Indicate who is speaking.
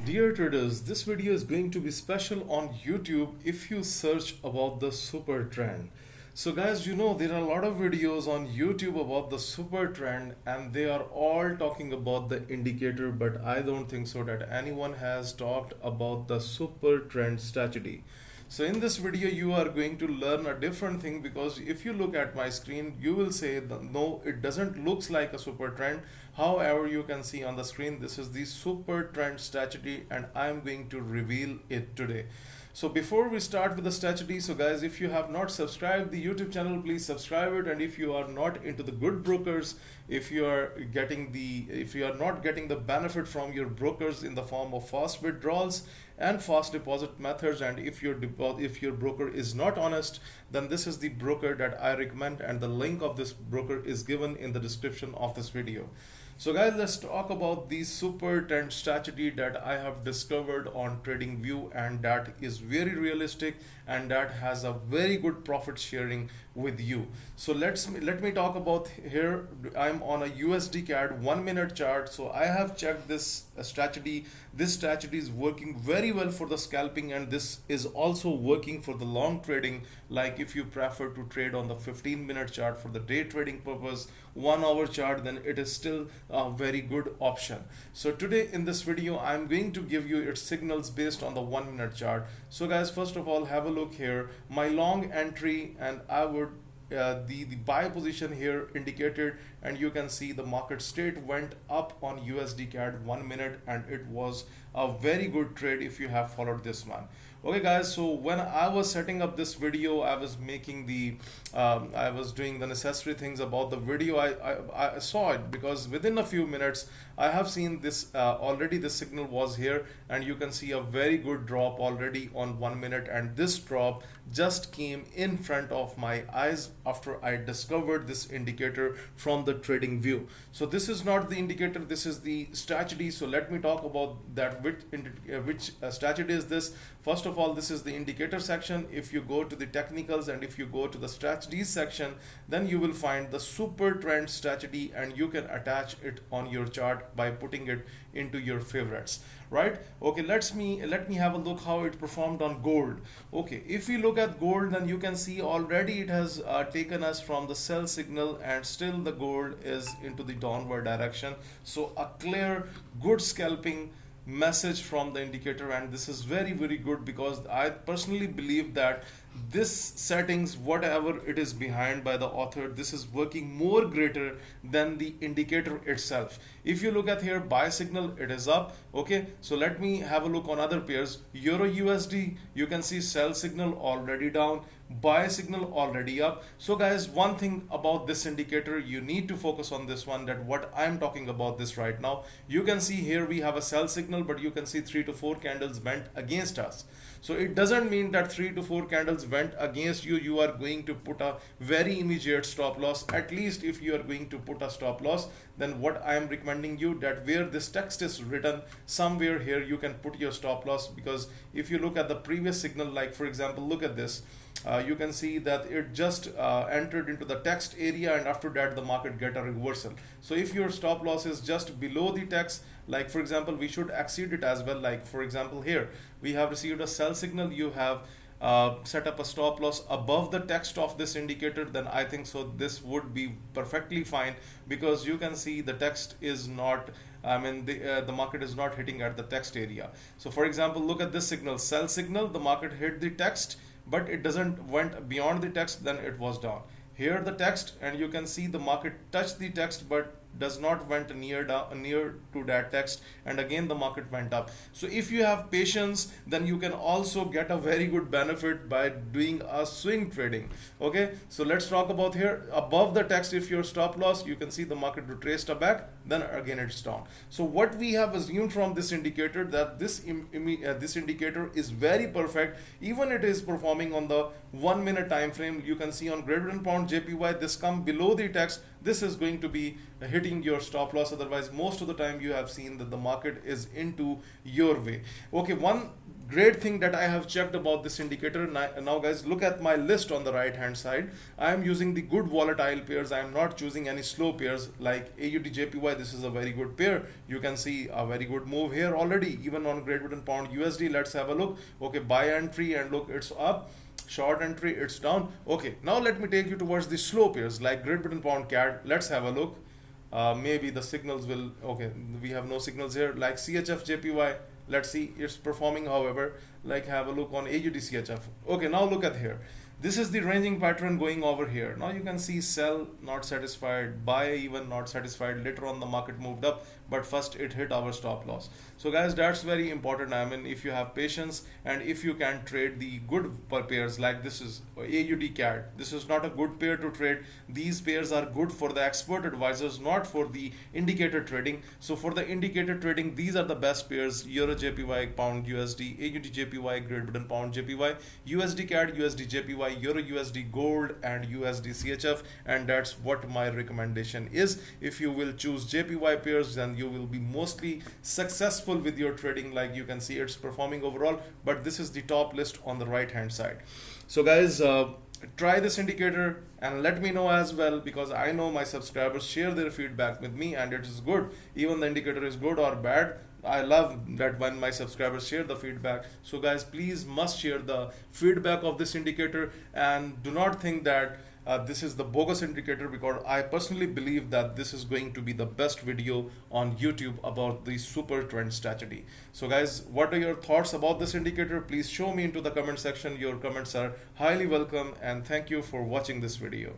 Speaker 1: Dear traders, this video is going to be special on YouTube if you search about the super trend. So guys, you know there are a lot of videos on YouTube about the super trend and they are all talking about the indicator, but I don't think so that anyone has talked about the super trend strategy. So in this video you are going to learn a different thing, because if you look at my screen you will say that no, it doesn't looks like a super trend. However, you can see on the screen this is the super trend strategy and I'm going to reveal it today. So before we start with the strategy, so guys, if you have not subscribed the YouTube channel, please subscribe it. And if you are not into the good brokers, if you are not getting the benefit from your brokers in the form of fast withdrawals and fast deposit methods, and if your broker is not honest, then this is the broker that I recommend, and the link of this broker is given in the description of this video. So guys, let's talk about the super trend strategy that I have discovered on TradingView, and that is very realistic and that has a very good profit sharing with you. So let me talk about here. I'm on a USD CAD 1 minute chart. So I have checked this strategy. This strategy is working very well for the scalping, and this is also working for the long trading. Like if you prefer to trade on the 15-minute chart for the day trading purpose, 1 hour chart, then it is still a very good option. So today in this video I'm going to give you its signals based on the 1 minute chart. So guys, first of all, have a look here, my long entry, and I would the buy position here indicated, and you can see the market straight went up on USD CAD 1 minute, and it was a very good trade if you have followed this one. Okay guys, so when I was setting up this video, I was making the I was doing the necessary things about the video. I saw it because within a few minutes I have seen this already. This signal was here, and you can see a very good drop already on 1 minute, and this drop just came in front of my eyes after I discovered this indicator from the trading view. So this is not the indicator, this is the strategy. So let me talk about that. Which strategy is this? First of all, this is the indicator section. If you go to the technicals and if you go to the strategies section, then you will find the super trend strategy, and you can attach it on your chart by putting it into your favorites, right? Okay, let me have a look how it performed on gold. Okay, if we look at gold, then you can see already it has taken us from the sell signal, and still the gold is into the downward direction. So a clear good scalping message from the indicator, and this is very good, because I personally believe that this settings, whatever it is behind by the author, this is working more greater than the indicator itself. If you look at here, buy signal, it is up. Okay, so let me have a look on other pairs. Euro USD, you can see sell signal already down, buy signal already up. So guys, one thing about this indicator, you need to focus on this one, that what I'm talking about this right now. You can see here we have a sell signal, but you can see 3 to 4 candles went against us. So it doesn't mean that 3 to 4 candles went against you, you are going to put a very immediate stop loss. At least if you are going to put a stop loss, then what I am recommending you, that where this text is written somewhere here, you can put your stop loss. Because if you look at the previous signal, like for example, look at this, you can see that it just entered into the text area, and after that the market get a reversal. So if your stop loss is just below the text, like for example, we should exceed it as well. Like for example, here we have received a sell signal, you have set up a stop loss above the text of this indicator, then I think so this would be perfectly fine, because you can see the text is not, I mean the market is not hitting at the text area. So for example, look at this signal, sell signal, the market hit the text, but it doesn't went beyond the text, then it was down. Here the text, and you can see the market touched the text but does not went near to that text, and again the market went up. So if you have patience, then you can also get a very good benefit by doing a swing trading. Okay, so let's talk about here above the text. If your stop loss, you can see the market retraced a back, then again it's down. So what we have assumed from this indicator, that this indicator is very perfect, even it is performing on the 1 minute time frame. You can see on greater than pound JPY, this come below the text, this is going to be hit hitting your stop loss. Otherwise, most of the time you have seen that the market is into your way. Okay, one great thing that I have checked about this indicator now, guys, look at my list on the right hand side. I am using the good volatile pairs. I am not choosing any slow pairs like AUD JPY. This is a very good pair. You can see a very good move here already, even on Great Britain Pound USD. Let's have a look. Okay, buy entry, and look, it's up. Short entry, it's down. Okay, now let me take you towards the slow pairs like Great Britain Pound CAD. Let's have a look. Maybe the signals will, okay, we have no signals here. Like CHF JPY, let's see, it's performing. However, like, have a look on AUD CHF. Okay, now look at here. This is the ranging pattern going over here. Now you can see sell, not satisfied, buy, even not satisfied. Later on the market moved up, but first it hit our stop loss. So guys, that's very important. I mean, if you have patience and if you can trade the good pairs, like this is AUD CAD, this is not a good pair to trade. These pairs are good for the expert advisors, not for the indicator trading. So for the indicator trading, these are the best pairs: Euro JPY, Pound USD, AUD JPY, Great Britain Pound JPY, USD CAD, USD JPY, Euro USD Gold, and USD CHF. And that's what my recommendation is. If you will choose JPY pairs, then you will be mostly successful with your trading. Like you can see, it's performing overall, but this is the top list on the right hand side. So guys, try this indicator and let me know as well, because I know my subscribers share their feedback with me and it is good. Even the indicator is good or bad, I love that when my subscribers share the feedback. So guys, please must share the feedback of this indicator, and do not think that this is the bogus indicator, because I personally believe that this is going to be the best video on YouTube about the super trend strategy. So guys, what are your thoughts about this indicator? Please show me into the comment section. Your comments are highly welcome, and thank you for watching this video.